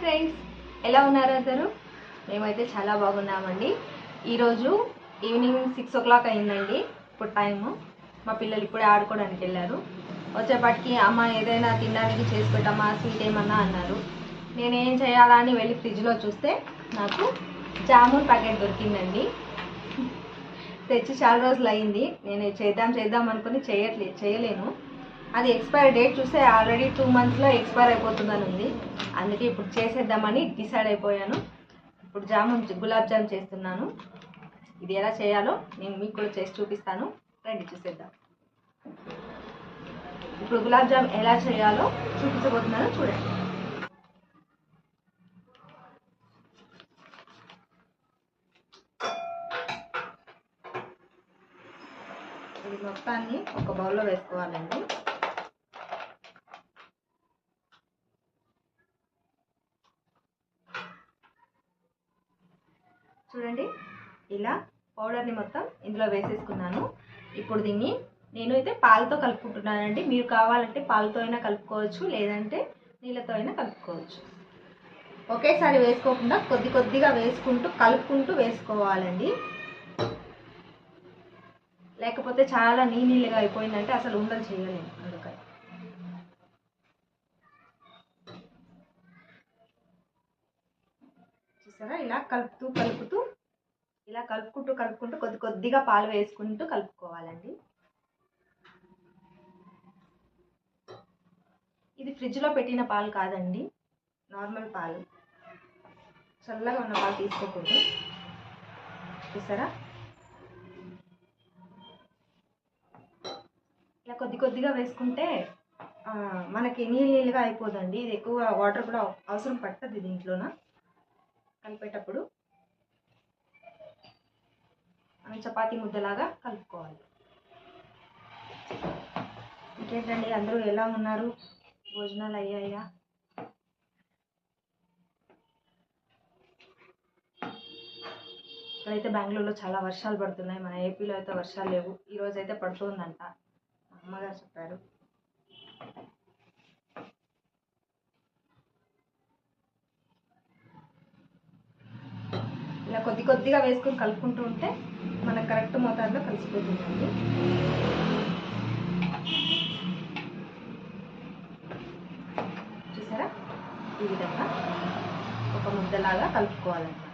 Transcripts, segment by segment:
Friends, ఎలా ఉన్నారు అందరూ? మేమైతే చాలా బాగున్నామండి. ఈరోజు ఈవినింగ్ 6 o'clock అయిందండి. ఇప్పుడు టైము. మా పిల్లలు ఇప్పుడే ఆడుకోవడానికి వెళ్ళారు. వచ్చేపటికి అమ్మ ఏదైనా తినడానికి చేసి పెట్టమ్మా, స్వీట్ ఏమన్నా అన్నారు. నేనేం చేయాలా అని వెళ్ళి ఫ్రిడ్జ్లో చూస్తే నాకు జామున్ ప్యాకెట్ దొరికిందండి. తెచ్చి చాలా రోజులు అయింది. నేను చేద్దాం అనుకుని చేయలేను. అది ఎక్స్పైర్ డేట్ చూస్తే ఆల్రెడీ 2 monthsలో ఎక్స్పైర్ అయిపోతుందని ఉంది. అందుకే ఇప్పుడు చేసేద్దామని డిసైడ్ అయిపోయాను. ఇప్పుడు గులాబ్ జామ్ చేస్తున్నాను. ఇది ఎలా చేయాలో నేను మీకు కూడా చేసి చూపిస్తాను. రండి చూసేద్దాం. ఇప్పుడు గులాబ్ జామ్ ఎలా చేయాలో చూపించబోతున్నాను, చూడండి. ఇది మొత్తాన్ని ఒక బౌల్లో వేసుకోవాలండి. చూడండి, ఇలా పౌడర్ని మొత్తం ఇందులో వేసేసుకున్నాను. ఇప్పుడు దీన్ని నేనైతే పాలతో కలుపుకుంటున్నానండి. మీరు కావాలంటే పాలతో అయినా కలుపుకోవచ్చు, లేదంటే నీళ్ళతో అయినా కలుపుకోవచ్చు. ఒకేసారి వేసుకోకుండా కొద్దిగా వేసుకుంటూ కలుపుకుంటూ వేసుకోవాలండి. లేకపోతే చాలా నీళ్ళగా అయిపోయిందంటే అసలు ఉండలు చేయలేము. అందుకని చూసారా, ఇలా కలుపుకుంటూ కొద్దిగా పాలు వేసుకుంటూ కలుపుకోవాలండి. ఇది ఫ్రిడ్జ్లో పెట్టిన పాలు కాదండి, నార్మల్ పాలు. చల్లగా ఉన్న పాలు తీసుకోకూడదు. చూసారా, ఇలా కొద్దిగా వేసుకుంటే మనకి నీళ్ళగా అయిపోదండి. ఇది ఎక్కువ వాటర్ కూడా అవసరం పడుతుంది దీంట్లోన. కలిపేటప్పుడు మనం చపాతీ ముద్దలాగా కలుపుకోవాలి. ఇంకేంటండి, అందరూ ఎలా ఉన్నారు? భోజనాలు అయ్యాయా? ఇక్కడైతే బెంగళూరులో చాలా వర్షాలు పడుతున్నాయి. మన ఏపీలో అయితే వర్షాలు లేవు. ఈరోజు అయితే పడుతుందంట, మా అమ్మగారు చెప్పారు. ఇలా కొద్దిగా వేసుకొని కలుపుకుంటూ ఉంటే మనకు కరెక్ట్ మోతాదులో కలిసిపోతుందండి. చూసారా, ఈ విధంగా ఒక ముద్దలాగా కలుపుకోవాలన్నమాట.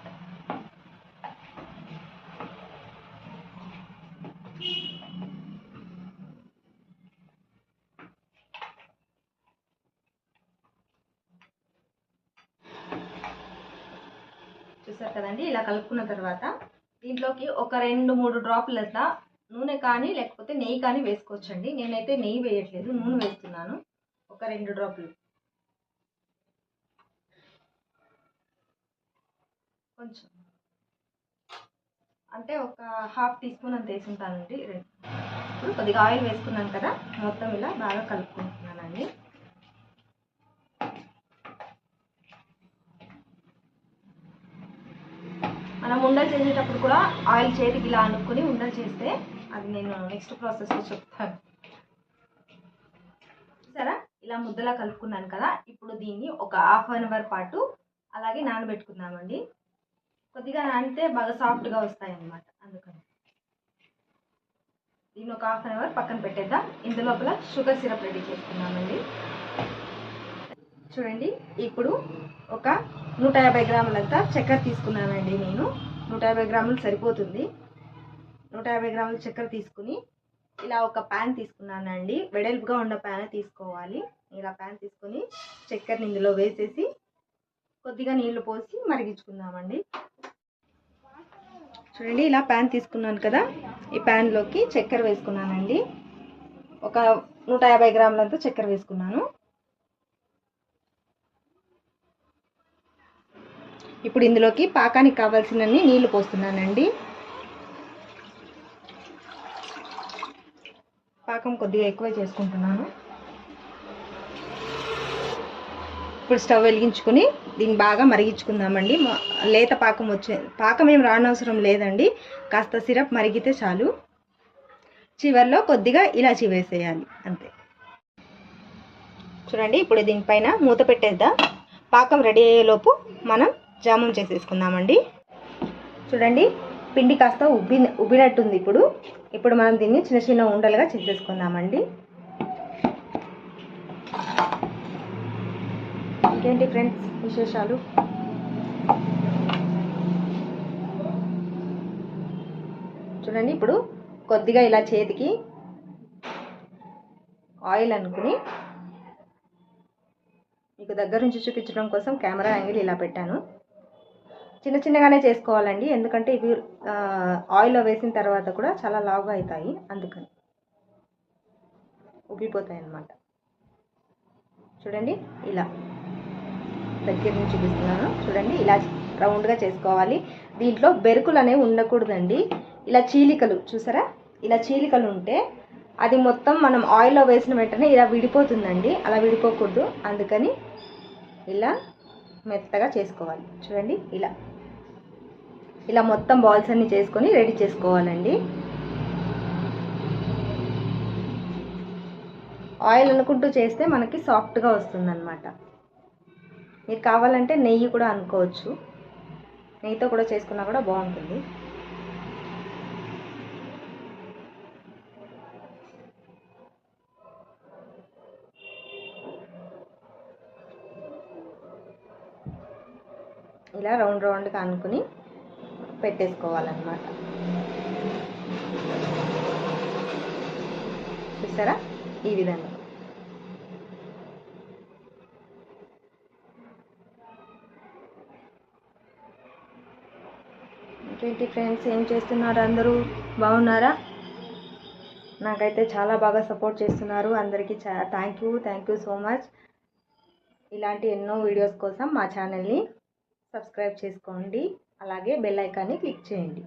చూసారు కదండి, ఇలా కలుపుకున్న తర్వాత దీంట్లోకి ఒక 2-3 డ్రాపుల నూనె కానీ లేకపోతే నెయ్యి కానీ వేసుకోవచ్చండి. నేనైతే నెయ్యి వేయట్లేదు, నూనె వేస్తున్నాను. ఒక 2 డ్రాపులు, కొంచెం అంటే ఒక 1/2 teaspoon అంత వేసుకుంటానండి. ఇప్పుడు కొద్దిగా ఆయిల్ వేసుకున్నాను కదా, మొత్తం ఇలా బాగా కలుపుకుంటున్నానండి. మనం ఉండలు చేసేటప్పుడు కూడా ఆయిల్ చేతికి ఇలా అనుకుని ఉండలు చేస్తే, అది నేను నెక్స్ట్ ప్రాసెస్లో చెప్తాను. సరే, ఇలా ముద్దలా కలుపుకున్నాను కదా, ఇప్పుడు దీన్ని ఒక 1/2 hour పాటు అలాగే నానబెట్టుకుందామండి. కొద్దిగా నానితే బాగా సాఫ్ట్గా వస్తాయి అన్నమాట. అందుకని దీన్ని ఒక 1/2 hour పక్కన పెట్టేద్దాం. ఇందులోపల షుగర్ సిరప్ రెడీ చేసుకున్నామండి. చూడండి, ఇప్పుడు ఒక 150 గ్రాములంతా చక్కెర తీసుకున్నానండి. నేను 150 గ్రాములు సరిపోతుంది. 150 గ్రాముల చక్కెర తీసుకుని ఇలా ఒక ప్యాన్ తీసుకున్నానండి. వెడల్పుగా ఉన్న ప్యాన్ తీసుకోవాలి. ఇలా ప్యాన్ తీసుకొని చక్కెరని ఇందులో వేసేసి కొద్దిగా నీళ్లు పోసి మరిగించుకుందామండి. చూడండి, ఇలా ప్యాన్ తీసుకున్నాను కదా, ఈ ప్యాన్లోకి చక్కెర వేసుకున్నానండి. ఒక 150 గ్రాములంతా చక్కెర వేసుకున్నాను. ఇప్పుడు ఇందులోకి పాకానికి కావాల్సినన్ని నీళ్లు పోస్తున్నానండి. పాకం కొద్దిగా ఎక్కువ చేసుకుంటున్నాను. ఇప్పుడు స్టవ్ వెలిగించుకుని దీన్ని బాగా మరిగించుకుందామండి. లేత పాకం ఏం రానవసరం లేదండి, కాస్త సిరప్ మరిగితే చాలు. చివర్లో కొద్దిగా ఇలాచి వేసేయాలి, అంతే. చూడండి, ఇప్పుడు దీనిపైన మూత పెట్టేద్దాం. పాకం రెడీ అయ్యేలోపు మనం జామున్ చేసేసుకుందామండి. చూడండి పిండి కాస్త ఉబ్బినట్టుంది. ఇప్పుడు మనం దీన్ని చిన్న చిన్న ఉండలుగా చేసేసుకుందామండి. ఇంకేంటి ఫ్రెండ్స్ విశేషాలు? చూడండి ఇప్పుడు కొద్దిగా ఇలా చేతికి ఆయిల్ అనుకుని మీకు దగ్గర నుంచి చూపించడం కోసం కెమెరా యాంగిల్ ఇలా పెట్టాను. చిన్న చిన్నగానే చేసుకోవాలండి, ఎందుకంటే ఇవి ఆయిల్లో వేసిన తర్వాత కూడా చాలా లావుగా అవుతాయి, అందుకని ఉబ్బిపోతాయి అన్నమాట. చూడండి ఇలా దగ్గర నుంచి చూపిస్తున్నాను. చూడండి ఇలా రౌండ్గా చేసుకోవాలి. దీంట్లో బెరుకులు అనేవి ఉండకూడదండి. ఇలా చీలికలు చూసారా, ఇలా చీలికలు ఉంటే అది మొత్తం మనం ఆయిల్లో వేసిన వెంటనే ఇలా విడిపోతుందండి. అలా విడిపోకూడదు, అందుకని ఇలా మెత్తగా చేసుకోవాలి. చూడండి ఇలా మొత్తం బాల్స్ అన్ని చేసుకొని రెడీ చేసుకోవాలండి. ఆయిల్ అనుకుంటూ చేస్తే మనకి సాఫ్ట్గా వస్తుందన్నమాట. మీరు కావాలంటే నెయ్యి కూడా అనుకోవచ్చు, నెయ్యితో కూడా చేసుకున్నా కూడా బాగుంటుంది. ఇలా రౌండ్గా అనుకుని పెట్టేసుకోవాలన్నమాట. చూసారా ఈ విధంగా. ఇంకేంటి ఫ్రెండ్స్, ఏం చేస్తున్నారు? అందరూ బాగున్నారా? నాకైతే చాలా బాగా సపోర్ట్ చేస్తున్నారు. అందరికీ థ్యాంక్ యూ సో మచ్. ఇలాంటి ఎన్నో వీడియోస్ కోసం మా ఛానల్ని సబ్స్క్రైబ్ చేసుకోండి, అలాగే బెల్ ఐకాన్ని క్లిక్ చేయండి.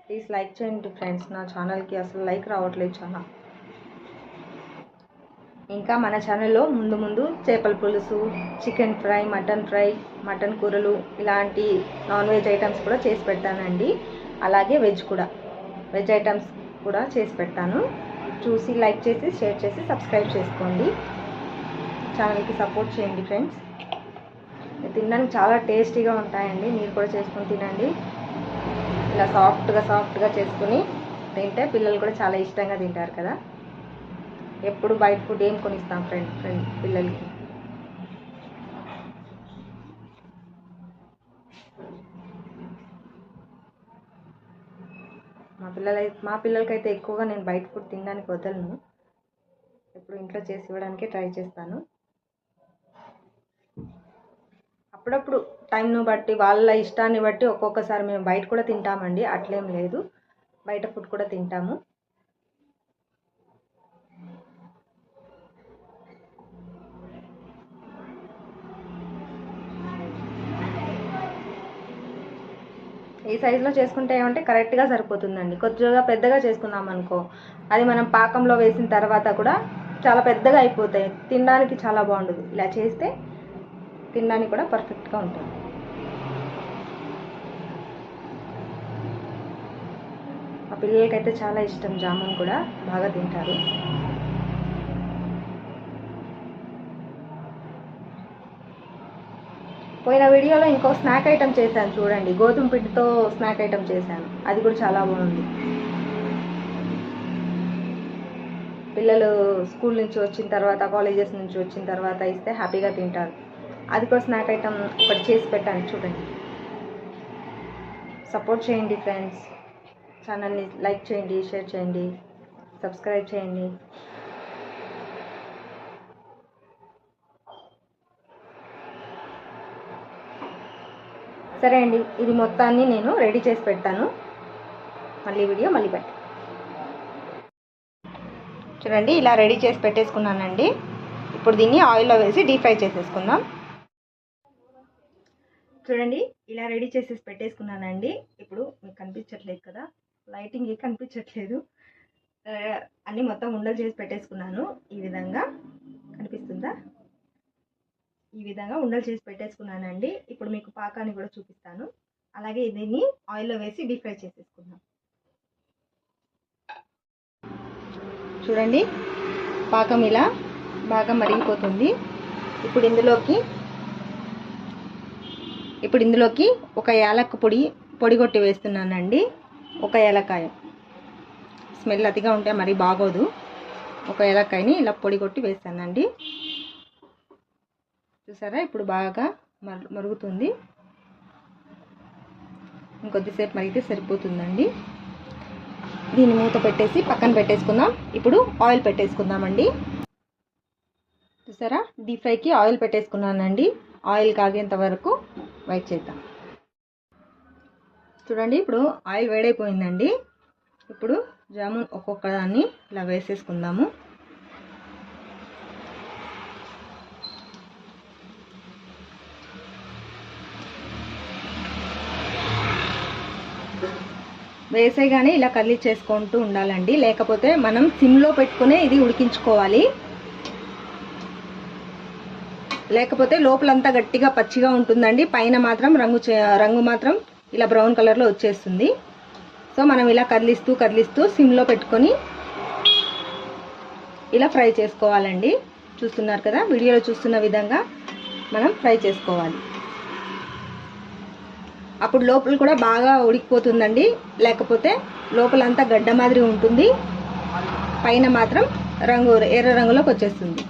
ప్లీజ్ లైక్ చేయండి ఫ్రెండ్స్. నా ఛానల్కి అసలు లైక్ రావట్లేదు చాలా. ఇంకా మన ఛానల్లో ముందు చేపల పులుసు, చికెన్ ఫ్రై, మటన్ కూరలు, ఇలాంటి నాన్ వెజ్ ఐటమ్స్ కూడా చేసి పెడతానండి. అలాగే వెజ్ ఐటమ్స్ కూడా చేసి పెడతాను. చూసి లైక్ చేసి షేర్ చేసి సబ్స్క్రైబ్ చేసుకోండి. ఛానల్కి సపోర్ట్ చేయండి ఫ్రెండ్స్. తినడానికి చాలా టేస్టీగా ఉంటాయండి, మీరు కూడా చేసుకొని తినండి. ఇలా సాఫ్ట్గా చేసుకుని తింటే పిల్లలు కూడా చాలా ఇష్టంగా తింటారు కదా. ఎప్పుడు బయట ఫుడ్ ఏం కొనిస్తాం ఫ్రెండ్ పిల్లలకి. మా పిల్లలకైతే ఎక్కువగా నేను బయట ఫుడ్ తినడానికి వదలను. ఎప్పుడు ఇంట్లో చేసి ఇవ్వడానికే ట్రై చేస్తాను. అప్పుడప్పుడు టైంను బట్టి, వాళ్ళ ఇష్టాన్ని బట్టి ఒక్కొక్కసారి మేము బయట కూడా తింటామండి, అట్లేం లేదు. బయట ఫుడ్ కూడా తింటాము. ఈ సైజులో చేసుకుంటే ఏమంటే కరెక్ట్గా సరిపోతుందండి. కొద్దిగా పెద్దగా చేసుకున్నాం అనుకో, అది మనం పాకంలో వేసిన తర్వాత కూడా చాలా పెద్దగా అయిపోతాయి, తినడానికి చాలా బాగుండదు. ఇలా చేస్తే తినడానికి కూడా పర్ఫెక్ట్గా ఉంటుంది. మా పిల్లలకైతే చాలా ఇష్టం, జామున్ కూడా బాగా తింటారు. పోయిన వీడియోలో ఇంకో స్నాక్ ఐటెం చేశాను చూడండి, గోధుమ పిండితో స్నాక్ ఐటెం చేశాను, అది కూడా చాలా బాగుంది. పిల్లలు స్కూల్ నుంచి వచ్చిన తర్వాత, కాలేజెస్ నుంచి వచ్చిన తర్వాత ఇస్తే హ్యాపీగా తింటారు. అది కూడా స్నాక్ ఐటెం ఒకటి చేసి పెట్టాను చూడండి. సపోర్ట్ చేయండి ఫ్రెండ్స్. ఛానల్ని లైక్ చేయండి, షేర్ చేయండి, సబ్స్క్రైబ్ చేయండి. సరే అండి, ఇది మొత్తాన్ని నేను రెడీ చేసి పెడతాను. మళ్ళీ పెట్టు. చూడండి ఇలా రెడీ చేసి పెట్టేసుకున్నానండి. ఇప్పుడు దీన్ని ఆయిల్లో వేసి డీప్ ఫ్రై చేసేసుకుందాం. చూడండి ఇలా రెడీ చేసేసి పెట్టేసుకున్నానండి. ఇప్పుడు మీకు కనిపించట్లేదు కదా, లైటింగ్ కనిపించట్లేదు. అన్నీ మొత్తం ఉండలు చేసి పెట్టేసుకున్నాను. ఈ విధంగా కనిపిస్తుందా? ఈ విధంగా ఉండలు చేసి పెట్టేసుకున్నానండి. ఇప్పుడు మీకు పాకాన్ని కూడా చూపిస్తాను. అలాగే దీన్ని ఆయిల్లో వేసి డీప్ ఫ్రై చేసేసుకుందాం. చూడండి పాకం ఇలా బాగా మరిగిపోతుంది. ఇప్పుడు ఇందులోకి ఇప్పుడు ఇందులోకి ఒక యాలక్క పొడి కొట్టి వేస్తున్నానండి. ఒక యాలక్కాయ, స్మెల్ అతిగా ఉంటే మరీ బాగోదు. ఒక యాలక్కాయని ఇలా పొడి కొట్టి వేస్తానండి. చూసారా ఇప్పుడు బాగా మరుగుతుంది. ఇంకొద్దిసేపు మరిగితే సరిపోతుందండి. దీన్ని మూత పెట్టేసి పక్కన పెట్టేసుకుందాం. ఇప్పుడు ఆయిల్ పెట్టేసుకుందామండి. చూసారా డీప్ ఫ్రైకి ఆయిల్ పెట్టేసుకున్నానండి. ఆయిల్ కాగేంత వరకు వెయిట్ చేద్దాం. చూడండి ఇప్పుడు ఆయిల్ వేడైపోయిందండి. ఇప్పుడు జామున్ ఒక్కొక్క దాన్ని ఇలా వేసేసుకుందాము. వేసేగానే ఇలా కర్లీ చేసుకుంటూ ఉండాలండి, లేకపోతే మనం సిమ్లో పెట్టుకునే ఇది ఉడికించుకోవాలి. లేకపోతే లోపలంతా గట్టిగా పచ్చిగా ఉంటుందండి, పైన మాత్రం రంగు మాత్రం ఇలా బ్రౌన్ కలర్లో వచ్చేస్తుంది. సో మనం ఇలా కదిలిస్తూ సిమ్లో పెట్టుకొని ఇలా ఫ్రై చేసుకోవాలండి. చూస్తున్నారు కదా, వీడియోలో చూస్తున్న విధంగా మనం ఫ్రై చేసుకోవాలి. అప్పుడు లోపల కూడా బాగా ఉడికిపోతుందండి, లేకపోతే లోపలంతా గడ్డ మాదిరి ఉంటుంది, పైన మాత్రం ఎర్ర రంగులోకి వచ్చేస్తుంది.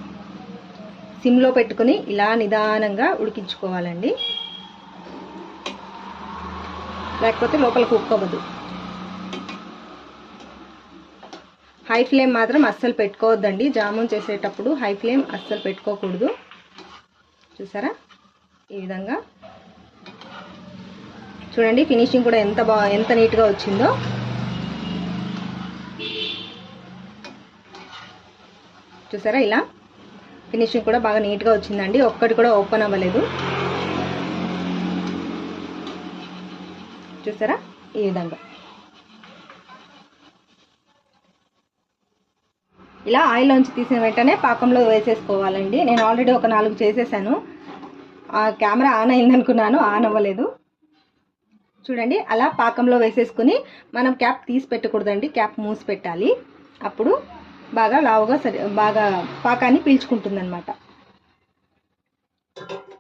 సిమ్లో పెట్టుకుని ఇలా నిదానంగా ఉడికించుకోవాలండి, లేకపోతే లోపల కుక్ అవ్వదు. హై ఫ్లేమ్ మాత్రం అస్సలు పెట్టుకోవద్దండి. జామున్ చేసేటప్పుడు హై ఫ్లేమ్ అస్సలు పెట్టుకోకూడదు. చూసారా ఈ విధంగా చూడండి, ఫినిషింగ్ కూడా ఎంత నీట్గా వచ్చిందో. చూసారా ఇలా ఫినిషింగ్ కూడా బాగా నీట్గా వచ్చిందండి. ఒక్కటి కూడా ఓపెన్ అవ్వలేదు. చూసారా ఈ విధంగా ఇలా ఆయిల్లోంచి తీసిన వెంటనే పాకంలో వేసేసుకోవాలండి. నేను ఆల్రెడీ ఒక 4 చేసేసాను. ఆ కెమెరా ఆన్ అయిందనుకున్నాను, ఆన్ అవ్వలేదు. చూడండి అలా పాకంలో వేసేసుకుని మనం క్యాప్ తీసి పెట్టకూడదండి, క్యాప్ మూసి పెట్టాలి. అప్పుడు బాగా లావుగా బాగా పాకాన్ని పీల్చుకుంటుంది అనమాట.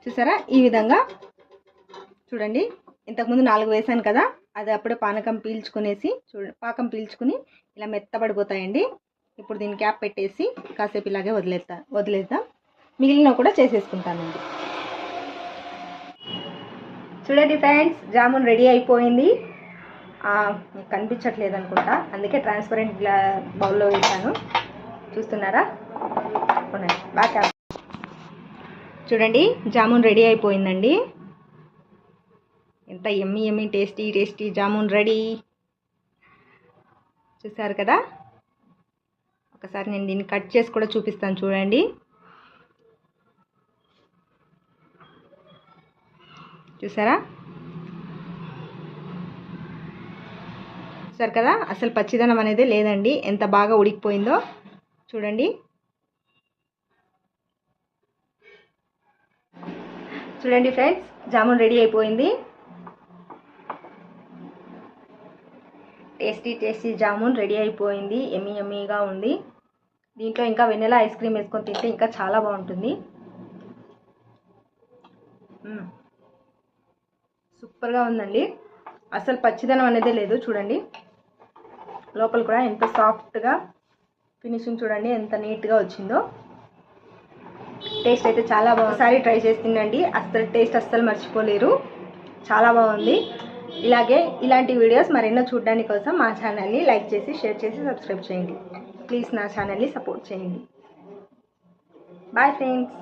చూసారా ఈ విధంగా చూడండి, ఇంతకుముందు 4 వేసాను కదా, అది అప్పుడే పానకం పీల్చుకునేసి పాకం పీల్చుకుని ఇలా మెత్తబడిపోతాయండి. ఇప్పుడు దీన్ని క్యాప్ పెట్టేసి కాసేపు ఇలాగే వదిలేద్దాం. మిగిలినవి కూడా చేసేసుకుంటానండి. చూడండి ఫ్రెండ్స్, జామున్ రెడీ అయిపోయింది. కనిపించట్లేదు అనుకుంటా, అందుకే ట్రాన్స్పరెంట్ బౌల్లో వేసాను. చూస్తున్నారా, బాగా చూడండి జామున్ రెడీ అయిపోయిందండి. ఎంత యమ్మీ టేస్టీ జామున్ రెడీ. చూసారు కదా, ఒకసారి నేను దీన్ని కట్ చేసి కూడా చూపిస్తాను. చూడండి చూసారా కదా, అసలు పచ్చిదనం అనేది లేదండి, ఎంత బాగా ఉడికిపోయిందో చూడండి. చూడండి ఫ్రెండ్స్, జామున్ రెడీ అయిపోయింది. టేస్టీ జామున్ రెడీ అయిపోయింది. యమ్మీగా ఉంది. దీంట్లో ఇంకా వెనిలా ఐస్ క్రీమ్ వేసుకొని తింటే ఇంకా చాలా బాగుంటుంది. సూపర్గా ఉందండి, అసలు పచ్చిదనం అనేది లేదు. చూడండి లోపల కూడా ఎంత సాఫ్ట్గా, ఫినిషింగ్ చూడండి ఎంత నీట్గా వచ్చిందో. టేస్ట్ అయితే చాలా బాగుంది. ఒకసారి ట్రై చేసి తినండి, టేస్ట్ అస్సలు మర్చిపోలేరు. చాలా బాగుంది. ఇలాంటి వీడియోస్ మరెన్నో చూడడానికి కోసం మా ఛానల్ని లైక్ చేసి, షేర్ చేసి, సబ్స్క్రైబ్ చేయండి. ప్లీజ్ నా ఛానల్ని సపోర్ట్ చేయండి. Bye friends.